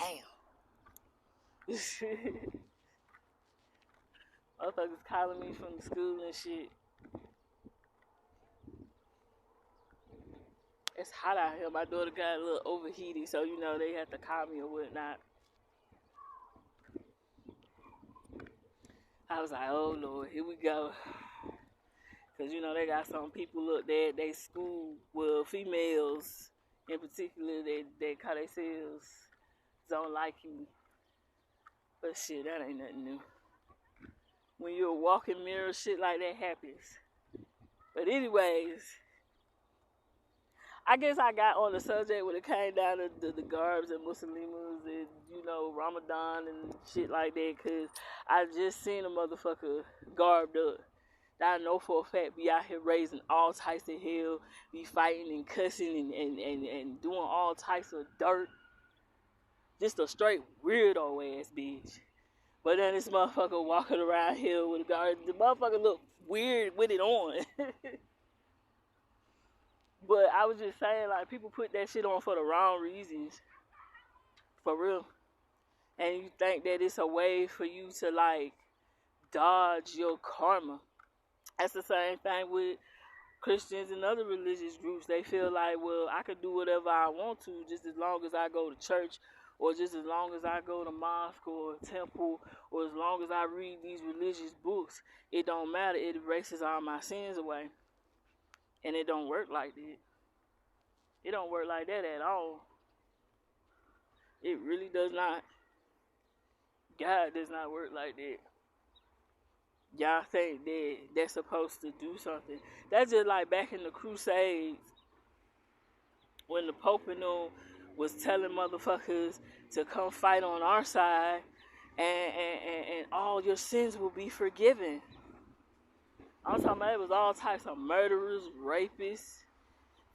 damn. Motherfuckers calling me from the school and shit. It's hot out here. My daughter got a little overheated, so you know they have to call me or whatnot. I was like, oh Lord, here we go. Cause you know they got some people up there at they school, well, females in particular, they call themselves don't like you. But shit, that ain't nothing new. When you're a walking mirror, shit like that happens. But anyways, I guess I got on the subject when it came down to the garbs and Muslims and, you know, Ramadan and shit like that, because I just seen a motherfucker garbed up. I know for a fact be out here raising all types of hell, be fighting and cussing and doing all types of dirt. Just a straight weirdo ass bitch. But then this motherfucker walking around here with a guard. The motherfucker look weird with it on. But I was just saying, like, people put that shit on for the wrong reasons. For real. And you think that it's a way for you to, like, dodge your karma. That's the same thing with Christians and other religious groups. They feel like, well, I could do whatever I want to just as long as I go to church, or just as long as I go to mosque or temple, or as long as I read these religious books. It don't matter. It erases all my sins away. And it don't work like that. It don't work like that at all. It really does not. God does not work like that. Y'all think that they're supposed to do something. That's just like back in the Crusades, when the Pope and them was telling motherfuckers to come fight on our side, and all your sins will be forgiven. I'm talking about it was all types of murderers, rapists,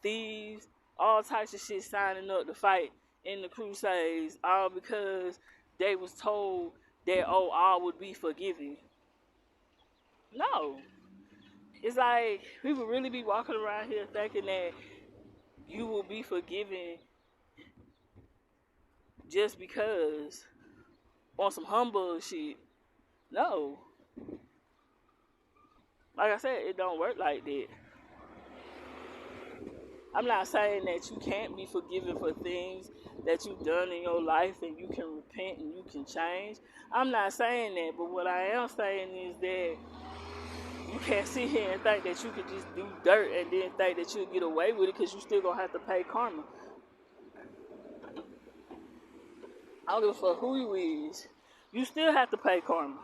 thieves, all types of shit signing up to fight in the Crusades, all because they was told that, oh, all would be forgiven. No. It's like people really be walking around here thinking that you will be forgiven just because on some humbug shit. No. Like I said, it don't work like that. I'm not saying that you can't be forgiven for things that you've done in your life and you can repent and you can change. I'm not saying that, but what I am saying is that you can't sit here and think that you could just do dirt and then think that you'll get away with it, because you still gonna have to pay karma. I don't give a fuck who you is. You still have to pay karma.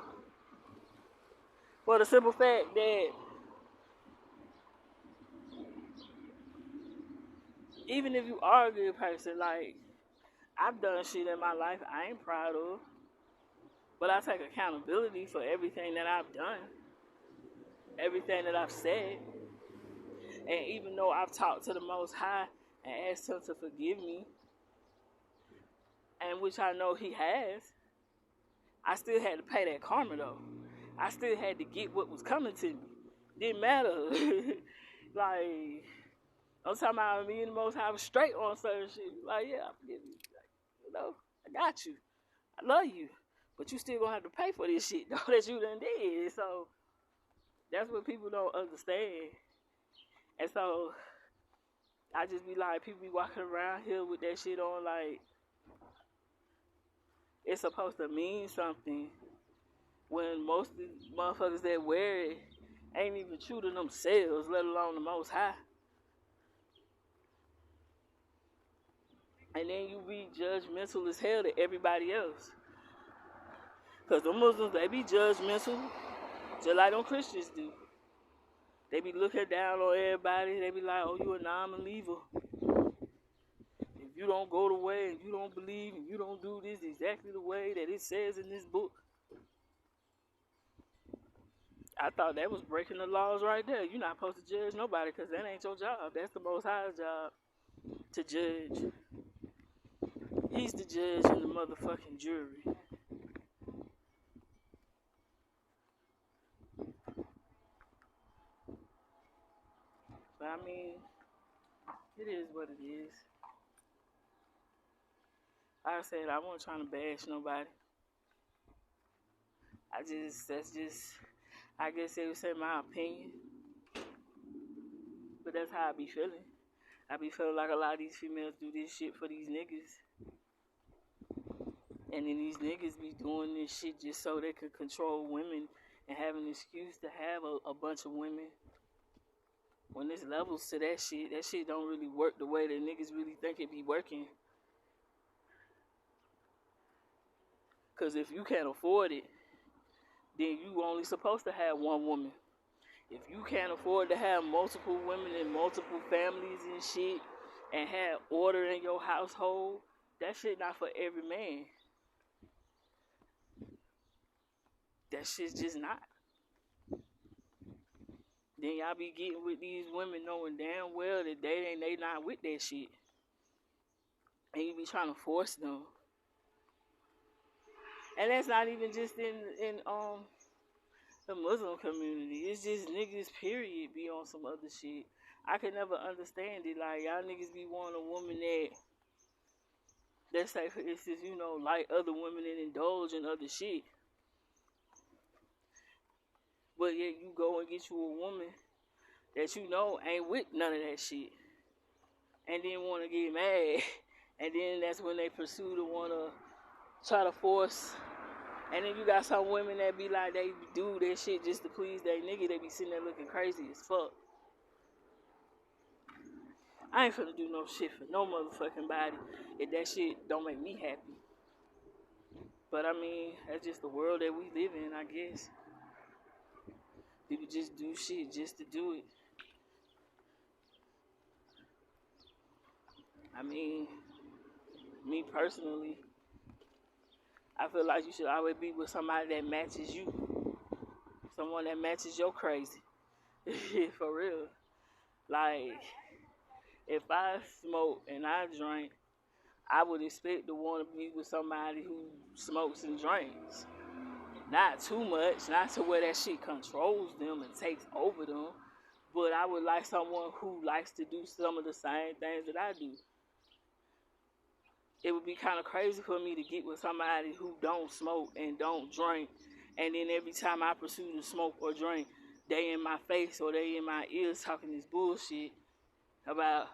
For the simple fact that even if you are a good person, like, I've done shit in my life I ain't proud of, but I take accountability for everything that I've done, everything that I've said. And even though I've talked to the Most High and asked Him to forgive me, and which I know He has, I still had to pay that karma though. I still had to get what was coming to me. Didn't matter. Like, I'm talking about me and the Most High was straight on certain shit. Like, yeah, I forgive you. Like, you know, I got you. I love you. But you still gonna have to pay for this shit though that you done did. So that's what people don't understand. And so I just be like, people be walking around here with that shit on like it's supposed to mean something, when most of the motherfuckers that wear it ain't even true to themselves, let alone the Most High. And then you be judgmental as hell to everybody else. Because the Muslims, they be judgmental just like them Christians do. They be looking down on everybody. They be like, oh, you a non-believer. If you don't go the way and you don't believe and you don't do this exactly the way that it says in this book. I thought that was breaking the laws right there. You're not supposed to judge nobody because that ain't your job. That's the Most High's job to judge. He's the judge and the motherfucking jury. But I mean, it is what it is. Like I said, I wasn't trying to bash nobody. That's just, I guess they would say my opinion. But that's how I be feeling. I be feeling like a lot of these females do this shit for these niggas. And then these niggas be doing this shit just so they could control women and have an excuse to have a bunch of women. When there's levels to that shit don't really work the way that niggas really think it be working. Because if you can't afford it, then you only supposed to have one woman. If you can't afford to have multiple women and multiple families and shit and have order in your household, that shit not for every man. That shit's just not. Then y'all be getting with these women knowing damn well that they not with that shit. And you be trying to force them. And that's not even just in the Muslim community. It's just niggas, period, be on some other shit. I could never understand it. Like, y'all niggas be wanting a woman that, let's say, for instance, you know, like other women and indulge in other shit. But yet you go and get you a woman that you know ain't with none of that shit. And then want to get mad. And then that's when they pursue to want to try to force. And then you got some women that be like, they do that shit just to please that nigga. They be sitting there looking crazy as fuck. I ain't finna do no shit for no motherfucking body if that shit don't make me happy. But I mean, that's just the world that we live in, I guess. People just do shit just to do it. I mean, me personally, I feel like you should always be with somebody that matches you. Someone that matches your crazy. For real. Like, if I smoke and I drink, I would expect to want to be with somebody who smokes and drinks. Not too much, not to where that shit controls them and takes over them. But I would like someone who likes to do some of the same things that I do. It would be kind of crazy for me to get with somebody who don't smoke and don't drink, and then every time I pursue to smoke or drink, they in my face or they in my ears talking this bullshit about,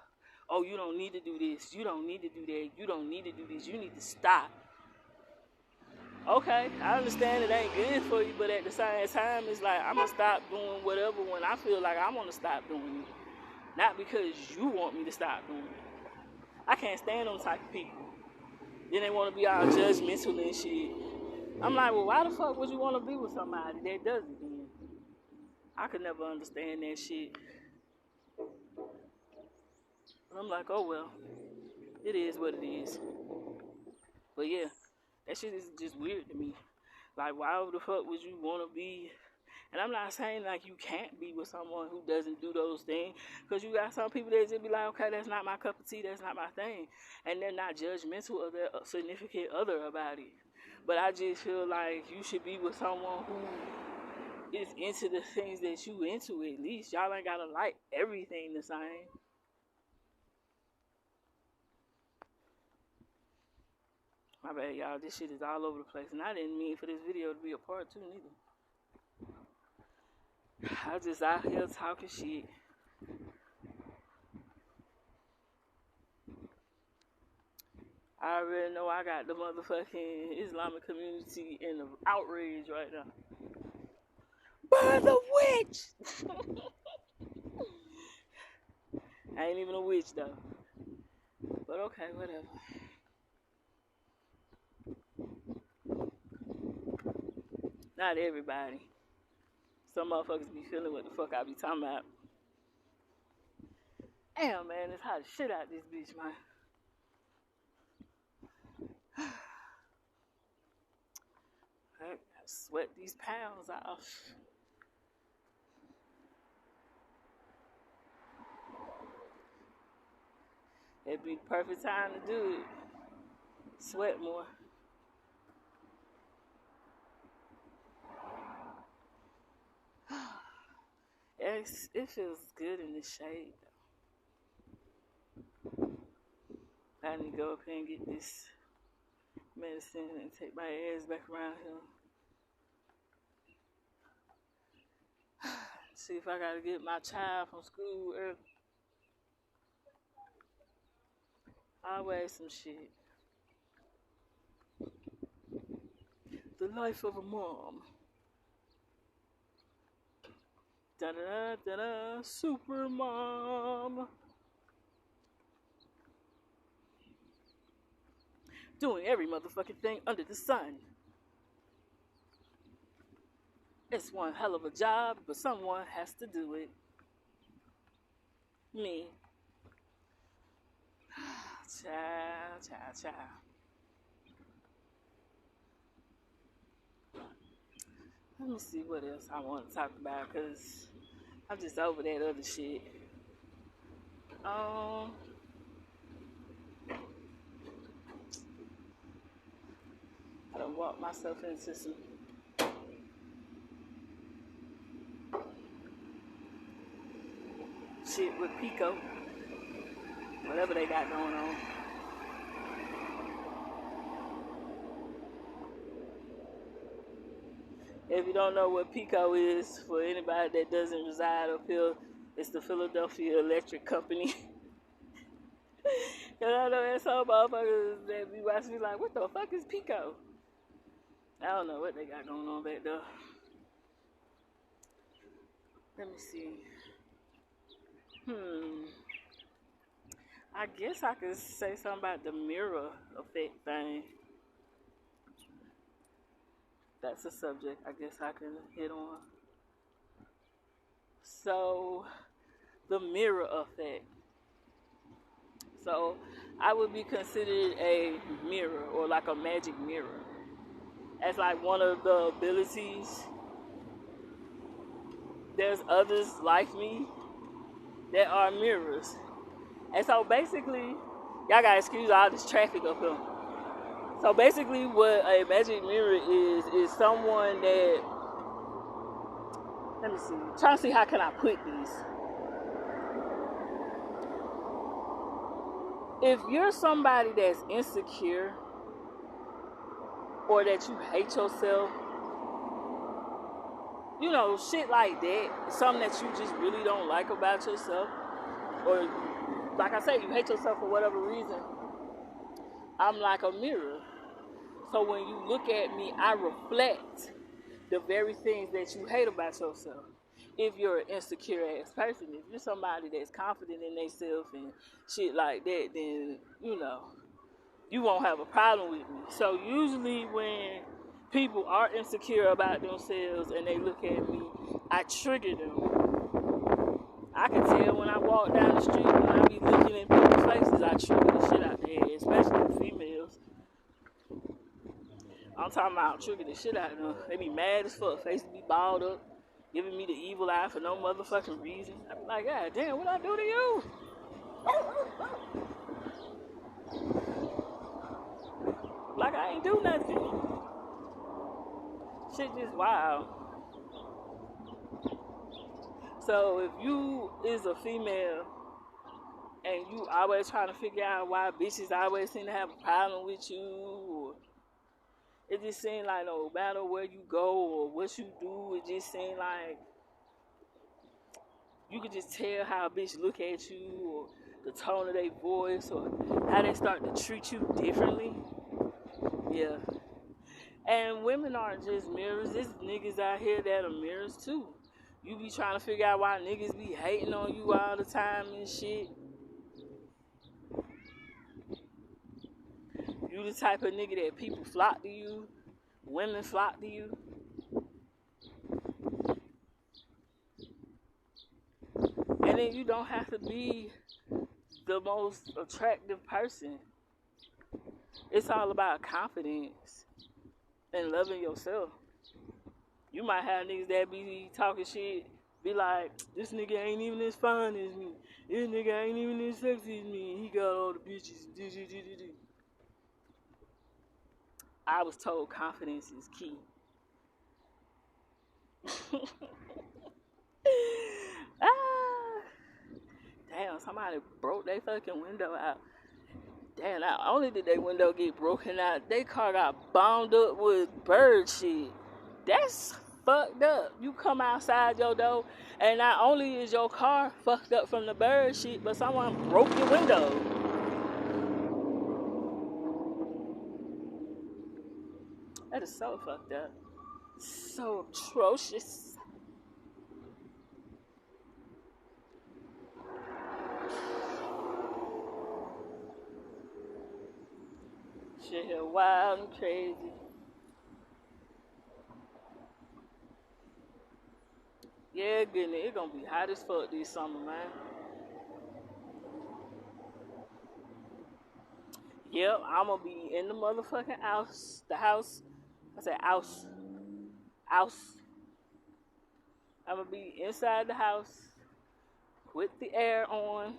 oh, you don't need to do this, you don't need to do that, you don't need to do this, you need to stop. Okay, I understand it ain't good for you, but at the same time, it's like, I'm going to stop doing whatever when I feel like I want to stop doing it. Not because you want me to stop doing it. I can't stand those type of people. Then they want to be all judgmental and shit. I'm like, well, why the fuck would you want to be with somebody that does it then? I could never understand that shit. I'm like, oh well, it is what it is. But yeah, that shit is just weird to me. Like, why the fuck would you want to be? And I'm not saying like you can't be with someone who doesn't do those things, because you got some people that just be like, okay, that's not my cup of tea, that's not my thing, and they're not judgmental of their significant other about it. But I just feel like you should be with someone who is into the things that you into. At least y'all ain't gotta like everything the same. My bad, y'all. This shit is all over the place, and I didn't mean for this video to be a part 2 neither. I just out here talking shit. I already know I got the motherfucking Islamic community in the outrage right now. Burn the witch! I ain't even a witch though. But okay, whatever. Not everybody. Some motherfuckers be feeling what the fuck I be talking about. Damn, man, it's hot as shit out this bitch, man. I sweat these pounds off. It'd be the perfect time to do it. Sweat more. It feels good in the shade, though. I need to go up here and get this medicine and take my ass back around here. See if I gotta get my child from school early. Always some shit. The life of a mom. Da da da da, super mom. Doing every motherfucking thing under the sun. It's one hell of a job, but someone has to do it. Me. Child. Let me see what else I want to talk about, because I'm just over that other shit. I done walked myself into some shit with Pico. Whatever they got going on. If you don't know what Pico is, for anybody that doesn't reside up here, it's the Philadelphia Electric Company. Cause I know there's some motherfuckers that be watching me like, what the fuck is Pico? I don't know what they got going on back there. Let me see. I guess I could say something about the mirror effect thing. That's a subject I guess I can hit on. So, the mirror effect. So, I would be considered a mirror, or like a magic mirror, as like one of the abilities. There's others like me that are mirrors. And so basically, y'all gotta excuse all this traffic up here. So basically what a magic mirror is someone that, let me see, I'm trying to see how can I put this. If you're somebody that's insecure, or that you hate yourself, you know, shit like that, something that you just really don't like about yourself, or like I say, you hate yourself for whatever reason, I'm like a mirror. So when you look at me, I reflect the very things that you hate about yourself. If you're an insecure ass person, if you're somebody that's confident in themselves and shit like that, then, you know, you won't have a problem with me. So usually when people are insecure about themselves and they look at me, I trigger them. I can tell when I walk down the street, when I be looking in people's faces, I trigger the shit out there, especially females. I'm talking about trigger the shit out of them. They be mad as fuck, faces be balled up, giving me the evil eye for no motherfucking reason. I be like, God damn, what I do to you? Like I ain't do nothing. Shit just wild. So if you is a female and you always trying to figure out why bitches always seem to have a problem with you, or it just seems like no matter where you go or what you do, it just seems like you could just tell how a bitch look at you, or the tone of their voice, or how they start to treat you differently. Yeah. And women aren't just mirrors. There's niggas out here that are mirrors too. You be trying to figure out why niggas be hating on you all the time and shit. You the type of nigga that people flock to you, women flock to you. And then you don't have to be the most attractive person. It's all about confidence and loving yourself. You might have niggas that be talking shit, be like, this nigga ain't even as fine as me. This nigga ain't even as sexy as me. He got all the bitches. I was told confidence is key. Damn, somebody broke their fucking window out. Damn, not only did their window get broken out, their car got bound up with bird shit. That's fucked up. You come outside your door, and not only is your car fucked up from the bird shit, but someone broke your window. That is so fucked up. So atrocious. Shit here wild and crazy. Yeah, goodness, it's gonna be hot as fuck this summer, man. Yep, I'm gonna be in the motherfucking house. The house. I said house. House. I'm gonna be inside the house with the air on.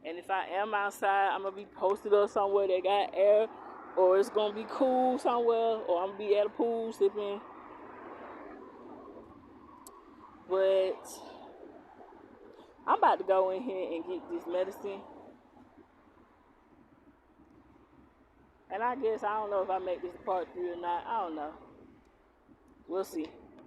And if I am outside, I'm gonna be posted up somewhere that got air, or it's gonna be cool somewhere, or I'm gonna be at a pool sipping. But I'm about to go in here and get this medicine. And I guess I don't know if I make this part 3 or not. I don't know. We'll see.